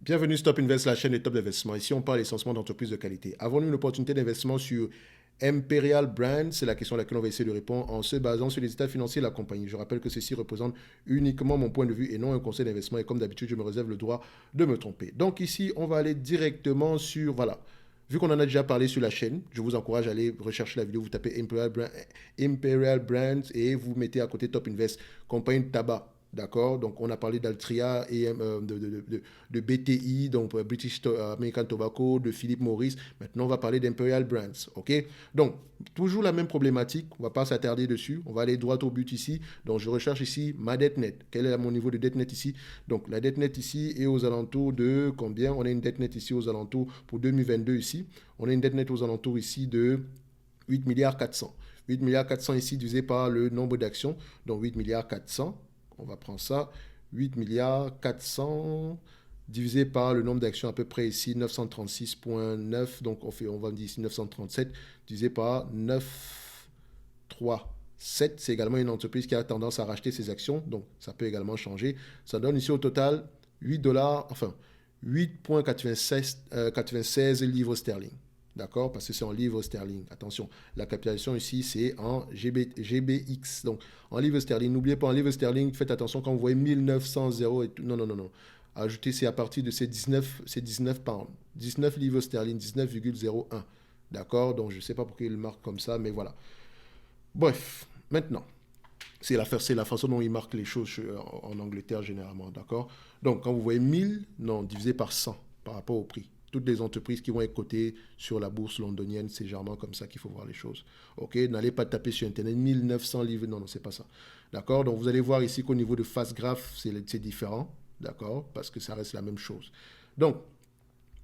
Bienvenue Stop Invest, la chaîne des top d'investissement. Ici, on parle essentiellement d'entreprises de qualité. Avons-nous une opportunité d'investissement sur Imperial Brands? C'est la question à laquelle on va essayer de répondre en se basant sur les états financiers de la compagnie. Je rappelle que ceci représente uniquement mon point de vue et non un conseil d'investissement. Et comme d'habitude, je me réserve le droit de me tromper. Donc ici, on va aller directement sur, voilà, vu qu'on en a déjà parlé sur la chaîne, je vous encourage à aller rechercher la vidéo. Vous tapez Imperial Brands et vous mettez à côté Top Invest, compagnie de tabac. D'accord. Donc, on a parlé d'Altria et de BTI, donc British American Tobacco, de Philip Morris. Maintenant, on va parler d'Imperial Brands. OK. Donc, toujours la même problématique. On ne va pas s'attarder dessus. On va aller droit au but ici. Donc, je recherche ici ma dette nette. Quel est mon niveau de dette nette ici? Donc, la dette nette ici est aux alentours de combien? On a une dette nette ici aux alentours pour 2022 ici. On a une dette nette aux alentours ici de 8 milliards 400. 8 milliards 400 ici divisé par le nombre d'actions. Donc, 8 milliards 400. On va prendre ça, 8 milliards 400 divisé par le nombre d'actions à peu près ici, 936,9. Donc on va dire ici 937 divisé par 937. C'est également une entreprise qui a tendance à racheter ses actions. Donc ça peut également changer. Ça donne ici au total 8 dollars, enfin 8,96 livres sterling. D'accord? Parce que c'est en livres sterling. Attention, la capitalisation ici, c'est en GBX. Donc, en livres sterling. N'oubliez pas, en livres sterling, faites attention quand vous voyez 1900 et tout. Non, non, non, non. Ajoutez, c'est à partir de ces 19 pounds. 19 livres sterling, 19,01. D'accord? Donc, je ne sais pas pourquoi il marque comme ça, mais voilà. Bref, maintenant, c'est la façon dont ils marquent les choses en Angleterre généralement. D'accord? Donc, quand vous voyez 1000, non, divisé par 100 par rapport au prix. Toutes les entreprises qui vont être cotées sur la bourse londonienne, c'est généralement comme ça qu'il faut voir les choses. Ok, n'allez pas taper sur Internet 1900 livres, non, non, c'est pas ça. D'accord, donc vous allez voir ici qu'au niveau de face graph, c'est différent. D'accord, parce que ça reste la même chose. Donc,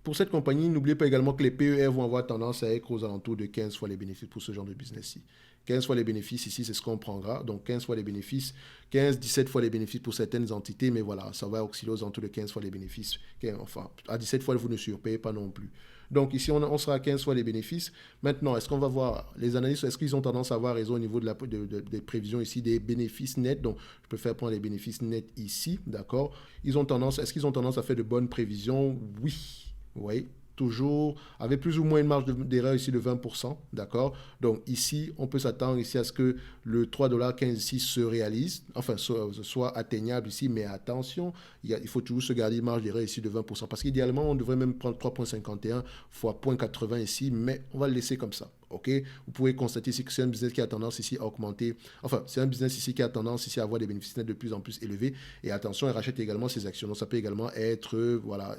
pour cette compagnie, n'oubliez pas également que les PER vont avoir tendance à être aux alentours de 15 fois les bénéfices pour ce genre de business-ci. 15 fois les bénéfices ici, c'est ce qu'on prendra. Donc 15 fois les bénéfices, 15, 17 fois les bénéfices pour certaines entités, mais voilà, ça va osciller aux alentours de 15 fois les bénéfices. Enfin, à 17 fois, vous ne surpayez pas non plus. Donc ici, on sera à 15 fois les bénéfices. Maintenant, est-ce qu'on va voir les analystes, est-ce qu'ils ont tendance à avoir raison au niveau des prévisions ici, des bénéfices nets? Donc, je préfère prendre les bénéfices nets ici, d'accord? Est-ce qu'ils ont tendance à faire de bonnes prévisions? Oui. Oui, toujours avec plus ou moins une marge d'erreur ici de 20%, d'accord? Donc ici, on peut s'attendre ici à ce que le 3,15$ ici se réalise, enfin soit atteignable ici, mais attention, il faut toujours se garder une marge d'erreur ici de 20%, parce qu'idéalement, on devrait même prendre 3,51 fois 0,80 ici, mais on va le laisser comme ça. Ok, vous pouvez constater ici que c'est un business qui a tendance ici à augmenter. Enfin, c'est un business ici qui a tendance ici à avoir des bénéfices nets de plus en plus élevés. Et attention, il rachète également ses actions. Donc, ça peut également être, voilà,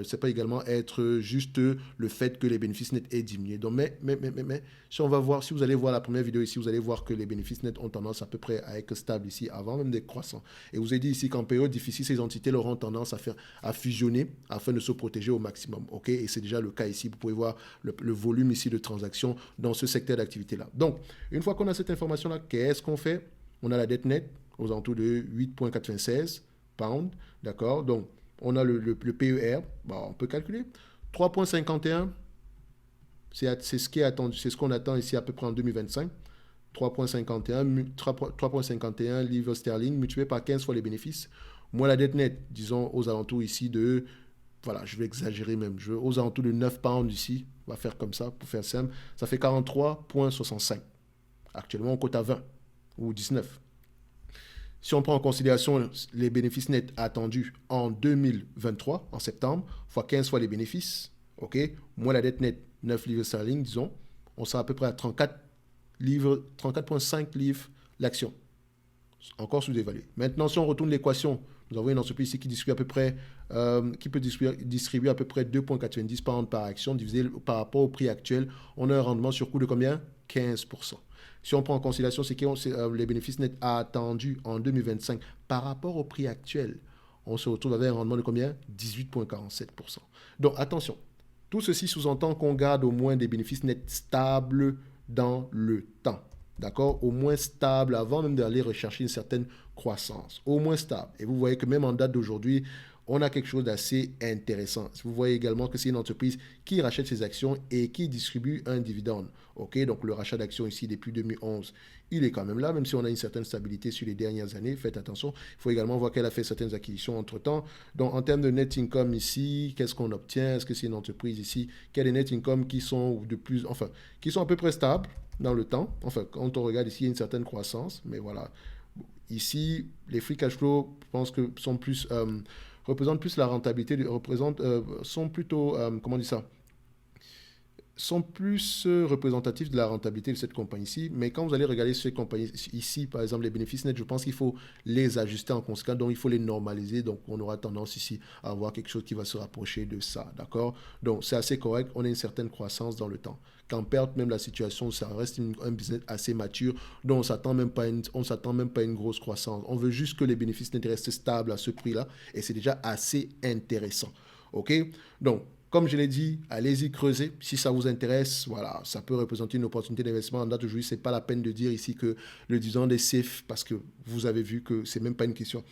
ça peut également être juste le fait que les bénéfices nets aient diminué. Donc, mais, si on va voir, si vous allez voir la première vidéo ici, vous allez voir que les bénéfices nets ont tendance à peu près à être stables ici, avant même des croissants. Et vous avez dit ici qu'en période difficile, ces entités auront tendance à fusionner afin de se protéger au maximum. Ok, et c'est déjà le cas ici. Vous pouvez voir le volume ici de transactions dans ce secteur d'activité-là. Donc, une fois qu'on a cette information-là, qu'est-ce qu'on fait? On a la dette nette aux alentours de 8,96 pounds, d'accord? Donc, on a le PER, bon, on peut calculer. 3,51, c'est ce qui est attendu, c'est ce qu'on attend ici à peu près en 2025. 3,51 livres sterling multiplié par 15 fois les bénéfices. Moins la dette nette, disons aux alentours ici de, voilà, je vais exagérer même, aux alentours de 9 pounds ici, on va faire comme ça pour faire simple, ça fait 43,65. Actuellement, on cote à 20 ou 19. Si on prend en considération les bénéfices nets attendus en 2023, en septembre, fois 15 fois les bénéfices, ok, moins la dette nette, 9 livres sterling, disons, on sera à peu près à 34,5 livres l'action. Encore sous-évalué. Maintenant, si on retourne l'équation, nous avons une entreprise ici qui distribue à peu près, qui peut distribuer à peu près 2,90 pounds par action divisé par rapport au prix actuel. On a un rendement sur coût de combien? 15%. Si on prend en considération les bénéfices nets attendus en 2025 par rapport au prix actuel, on se retrouve avec un rendement de combien? 18,47%. Donc attention, tout ceci sous-entend qu'on garde au moins des bénéfices nets stables dans le temps. D'accord? Au moins stable avant même d'aller rechercher une certaine croissance. Au moins stable. Et vous voyez que même en date d'aujourd'hui, on a quelque chose d'assez intéressant. Vous voyez également que c'est une entreprise qui rachète ses actions et qui distribue un dividende. Ok, donc le rachat d'actions ici depuis 2011, il est quand même là, même si on a une certaine stabilité sur les dernières années. Faites attention. Il faut également voir qu'elle a fait certaines acquisitions entre-temps. Donc en termes de net income ici, qu'est-ce qu'on obtient? Est-ce que c'est une entreprise ici qui a des net income qui sont qui sont à peu près stables dans le temps? Enfin, quand on regarde ici, il y a une certaine croissance, mais voilà. Ici, les free cash flow, je pense que sont plus représentent plus la rentabilité, sont plutôt, comment on dit ça, sont plus représentatifs de la rentabilité de cette compagnie-ci. Mais quand vous allez regarder cette compagnie ici, par exemple, les bénéfices nets, je pense qu'il faut les ajuster en conséquence. Donc, il faut les normaliser. Donc, on aura tendance ici à avoir quelque chose qui va se rapprocher de ça. D'accord? Donc, c'est assez correct. On a une certaine croissance dans le temps. Qu'en perte même la situation, ça reste un business assez mature. Donc, on s'attend même pas à une grosse croissance. On veut juste que les bénéfices nets restent stables à ce prix-là. Et c'est déjà assez intéressant. OK? Donc, comme je l'ai dit, allez-y creuser. Si ça vous intéresse, voilà, ça peut représenter une opportunité d'investissement. En date d'aujourd'hui, ce n'est pas la peine de dire ici que le dividende est safe parce que vous avez vu que ce n'est même pas une question.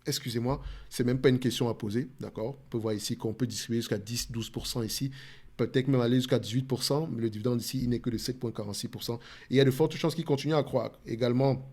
Excusez-moi, c'est même pas une question à poser, d'accord? On peut voir ici qu'on peut distribuer jusqu'à 10-12% ici, peut-être même aller jusqu'à 18%, mais le dividende ici, il n'est que de 7,46%. Et il y a de fortes chances qu'il continue à croître. Également,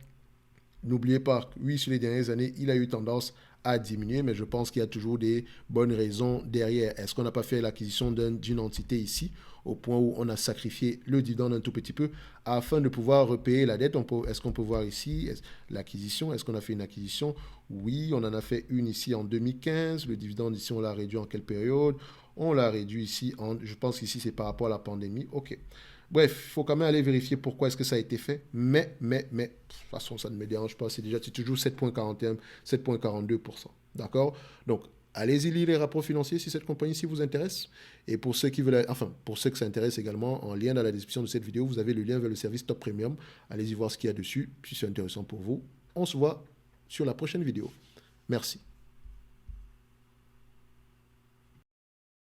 n'oubliez pas, oui, sur les dernières années, il a eu tendance à diminuer, mais je pense qu'il y a toujours des bonnes raisons derrière. Est-ce qu'on n'a pas fait l'acquisition d'une entité ici, au point où on a sacrifié le dividende un tout petit peu, afin de pouvoir repayer la dette? Est-ce qu'on peut voir ici l'acquisition? Est-ce qu'on a fait une acquisition? Oui, on en a fait une ici en 2015. Le dividende ici, on l'a réduit en quelle période? On l'a réduit ici, je pense qu'ici, c'est par rapport à la pandémie. OK. Bref, il faut quand même aller vérifier pourquoi est-ce que ça a été fait. Mais, de toute façon, ça ne me dérange pas. C'est toujours 7,41, 7,42%. D'accord? Donc, allez-y lire les rapports financiers si cette compagnie-ci vous intéresse. Et pour ceux qui veulent, pour ceux que ça intéresse également, en lien dans la description de cette vidéo, vous avez le lien vers le service Top Premium. Allez-y voir ce qu'il y a dessus. Si c'est intéressant pour vous, on se voit sur la prochaine vidéo. Merci.